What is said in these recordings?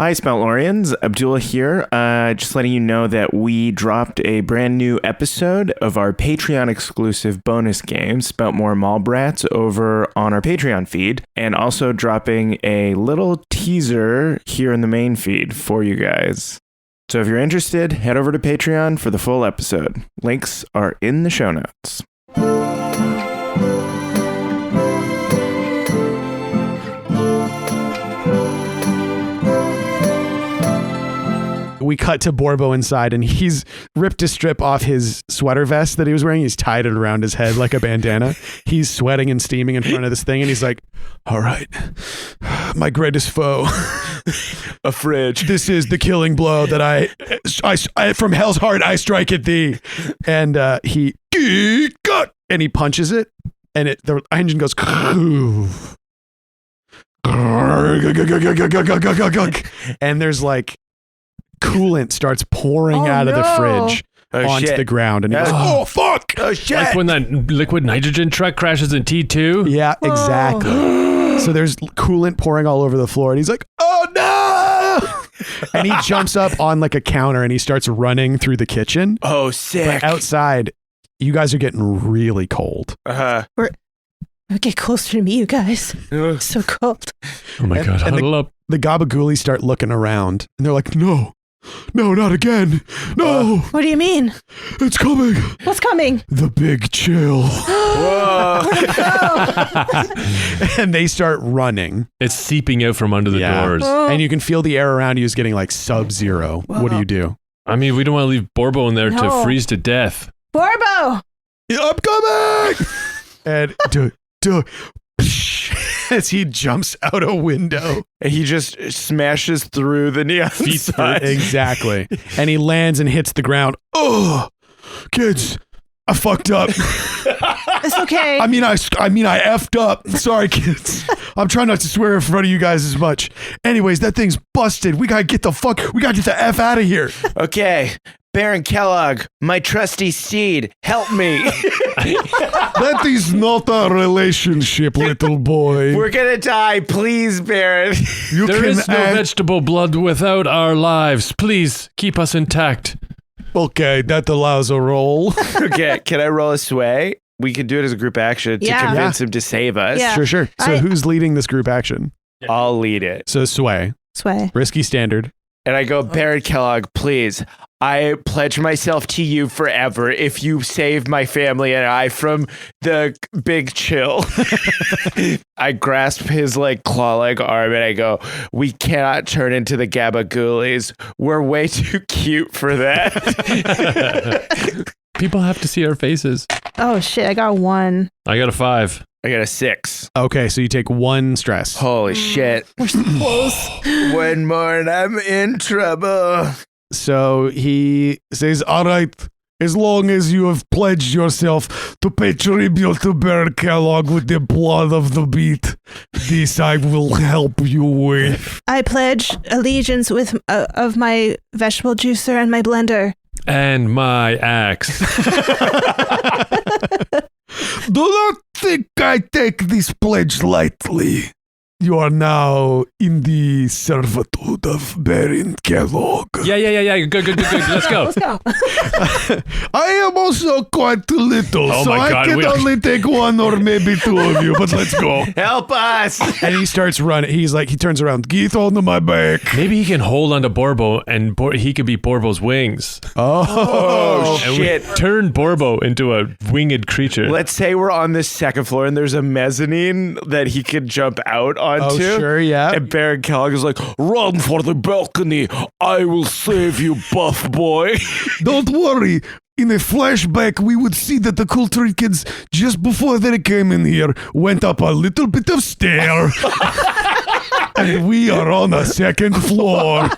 Hi, Spout Loreans. Abdul here. Just letting you know that we dropped a brand new episode of our Patreon exclusive bonus game, Spout More Mall Brats, over on our Patreon feed, and also dropping a little teaser here in the main feed for you guys. So if you're interested, head over to Patreon for the full episode. Links are in the show notes. We cut to Borbo inside, and he's ripped a strip off his sweater vest that he was wearing. He's tied it around his head like a bandana. He's sweating and steaming in front of this thing, and he's like, all right, my greatest foe. A fridge. This is the killing blow that I from hell's heart, I strike at thee. And he punches it, and the engine goes, and there's like, coolant starts pouring out of the fridge onto the ground, and he goes, oh fuck, oh shit, like when that liquid nitrogen truck crashes in T2. Yeah, exactly. So there's coolant pouring all over the floor, and he's like, oh no. And he jumps up on like a counter, and he starts running through the kitchen. Oh, sick. But outside, you guys are getting really cold. Get closer to me, you guys. It's so cold. Oh my god, huddle up. The Gabagoolies start looking around, and they're like, no, not again. No. What do you mean? It's coming. What's coming? The big chill. Whoa. And they start running. It's seeping out from under the doors. And you can feel the air around you is getting like sub-zero. What do you do? I mean, we don't want to leave Borbo in there to freeze to death. Borbo! I'm coming! And as he jumps out a window. And he just smashes through the neon sign. Exactly. And he lands and hits the ground. Oh, kids, I fucked up. It's okay. I mean, I effed up. Sorry, kids. I'm trying not to swear in front of you guys as much. Anyways, that thing's busted. We gotta get the F out of here. Okay. Baron Kellogg, my trusty steed, help me. That is not a relationship, little boy. We're gonna die, please, Baron. There is no vegetable blood without our lives. Please keep us intact. Okay, that allows a roll. Okay, can I roll a sway? We can do it as a group action to convince him to save us. Yeah. Sure. So who's leading this group action? I'll lead it. So Sway. Risky standard. And I go, Baron Kellogg, please. I pledge myself to you forever if you save my family and I from the big chill. I grasp his like claw-like arm and I go, we cannot turn into the Gabagoolies. We're way too cute for that. People have to see our faces. Oh shit, I got a 1. I got a 5. I got a 6. Okay, so you take 1 stress. Holy shit. We're so close. One more and I'm in trouble. So he says, all right, as long as you have pledged yourself to pay tribute to Baron Kellogg with the blood of the beat, this I will help you with. I pledge allegiance with of my vegetable juicer and my blender. And my axe. Do not think I take this pledge lightly. You are now in the servitude of Baron Kellogg. Yeah. Good. Let's go. Let's go. I am also quite little, Oh so my God, I can only take 1 or maybe 2 of you, but let's go. Help us. And he starts running. He's like, he turns around, get onto my back. Maybe he can hold onto Borbo and he could be Borbo's wings. Oh, And shit. we turn Borbo into a winged creature. Let's say we're on the 2nd floor and there's a mezzanine that he could jump out onto. Oh, sure, yeah. And Baron Kellogg is like, run for the balcony. I will save you, buff boy. Don't worry. In a flashback, we would see that the Culture Kids, just before they came in here, went up a little bit of stair. And we are on the 2nd floor.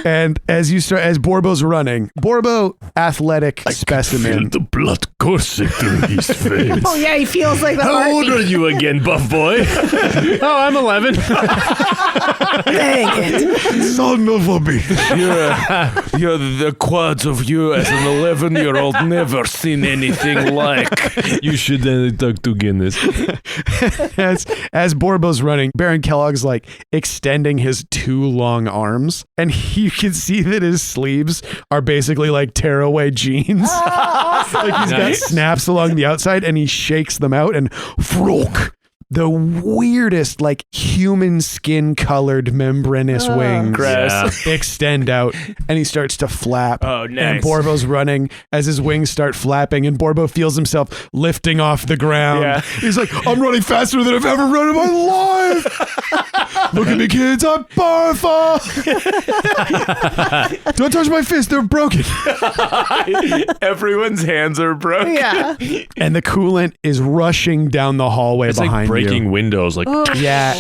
And as Borbo's running, Borbo, athletic specimen. The blood coursing through his veins. Oh yeah, he feels like the How old heartbeat. are you again, buff boy? Oh, I'm 11. Dang it. Son of a bitch. You're the quads of you as an 11-year-old never seen anything like. You should talk to Guinness. As Borbo's running, Baron Kellogg's like extending his 2 long arms, and you can see that his sleeves are basically like tearaway jeans. Awesome. Like he's got snaps along the outside, and he shakes them out, and frolk. The weirdest, like human skin colored membranous wings extend out, and he starts to flap. Oh, nice. And Borbo's running as his wings start flapping, and Borbo feels himself lifting off the ground. Yeah. He's like, I'm running faster than I've ever run in my life. Look at me, kids. I'm Barfa. Don't touch my fists. They're broken. Everyone's hands are broken. Yeah. And the coolant is rushing down the hallway It's behind like breaking you. windows. Like, Yeah,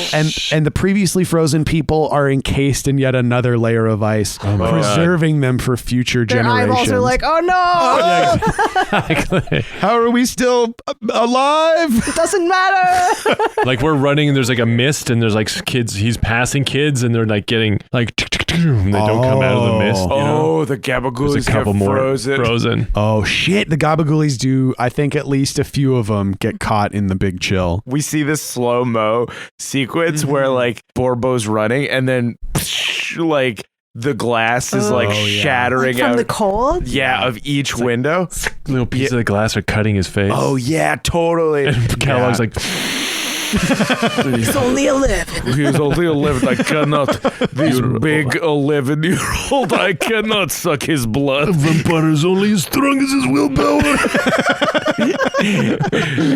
and the previously frozen people are encased in yet another layer of ice, preserving them for future Their generations. eyeballs are like, oh no, exactly. how are we still alive? it doesn't matter. Like we're running and there's like a mist and there's like kids, he's passing kids and they're like getting like, and they don't come out of the mist. You know? Oh, the There's gabagoolies a couple get more frozen. Oh shit! The Gabagoolies do. I think at least a few of them get caught in the big chill. We see this slow-mo sequence where like Borbo's running and then like the glass is like shattering Like from out the cold. of each window. Little pieces of glass are cutting his face. Oh yeah, totally. And Kellogg's like, He's only 11. He's only 11. I cannot. This big 11-year-old, I cannot suck his blood. vampire is only as strong as his willpower.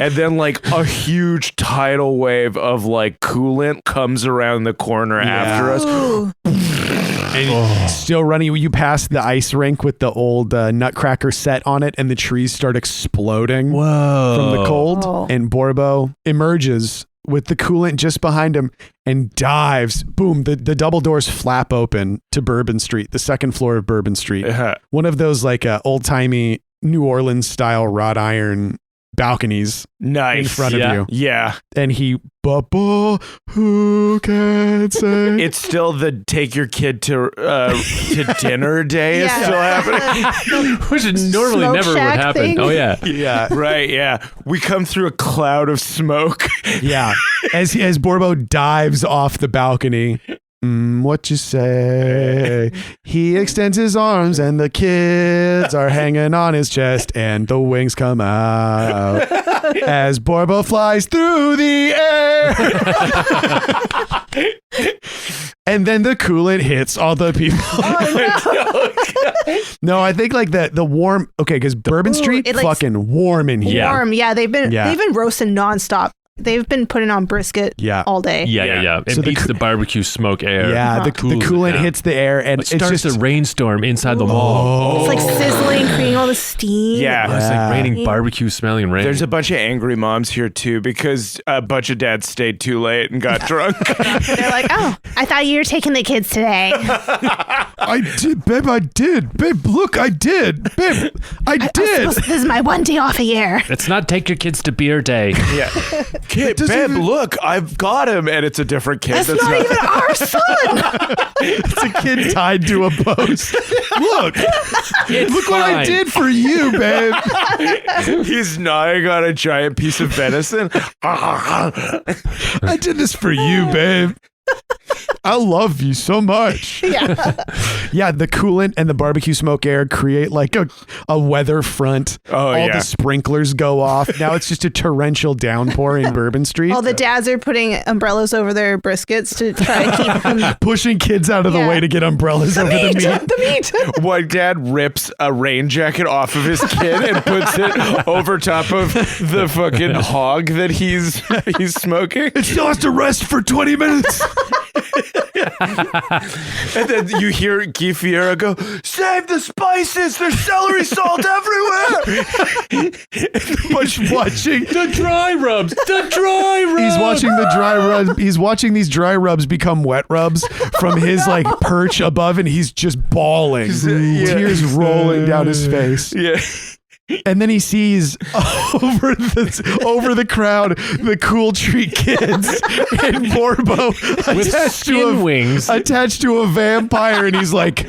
And then like a huge tidal wave of like coolant comes around the corner after us. Ooh. And still running. You pass the ice rink with the old Nutcracker set on it, and the trees start exploding from the cold. Oh. And Borbo emerges with the coolant just behind him and dives. Boom! The double doors flap open to Bourbon Street, the second floor of Bourbon Street. One of those like old timey New Orleans style wrought iron balconies Nice. in front of you. Yeah. And he, Bubba, who can say? It's still the take your kid to dinner day is Yeah. still happening. Which normally Smoke never would shack happen. thing? Oh yeah. Yeah. Right, yeah. We come through a cloud of smoke. Yeah. As Borbo dives off the balcony, what you say? He extends his arms and the kids are hanging on his chest and the wings come out as Borbo flies through the air. And then the coolant hits all the people. No, I think like the warm, okay, because Bourbon Street it, like, fucking warm in here. Warm. Yeah, they've been roasting nonstop. They've been putting on brisket all day. Yeah. It So beats the barbecue smoke air. Yeah, the coolant hits the air and It starts just a rainstorm inside the mall. It's like sizzling, creating all the steam. Yeah. It's like raining barbecue smelling rain. There's a bunch of angry moms here too because a bunch of dads stayed too late and got drunk. They're like, oh, I thought you were taking the kids today. I did, babe. I did, babe. Look, I did, babe. I did. This is my one day off a year. It's not take your kids to beer day. Yeah. Kid, doesn't babe, even- look, I've got him. And it's a different kid. That's not even our son. It's a kid tied to a post. Look, look what I fine. did for you, babe. He's gnawing on a giant piece of venison. I did this for you, babe. I love you so much. Yeah, the coolant and the barbecue smoke air create like a weather front. Oh, All the sprinklers go off. Now it's just a torrential downpour in Bourbon Street. All the dads are putting umbrellas over their briskets to try to keep them. Pushing kids out of the way to get umbrellas over the meat. The meat. One dad rips a rain jacket off of his kid and puts it over top of the fucking hog that he's smoking. It still has to rest for 20 minutes. And then you hear Guy Fieri go, save the spices! There's celery salt everywhere! Watching The dry rubs. He's watching the dry rubs. He's watching these dry rubs become wet rubs from his like perch above, and he's just bawling, tears rolling down his face. Yeah. And then he sees over the crowd the Cool Treat kids and Borbo With skin wings. attached to a vampire, and he's like,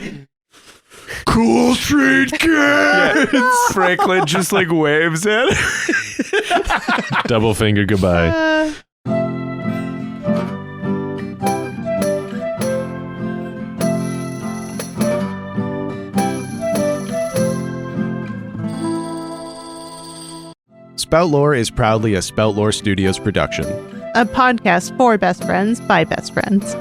Cool Treat kids. Franklin just like waves it. Double finger goodbye. Spout Lore is proudly a Spout Lore Studios production. A podcast for best friends by best friends.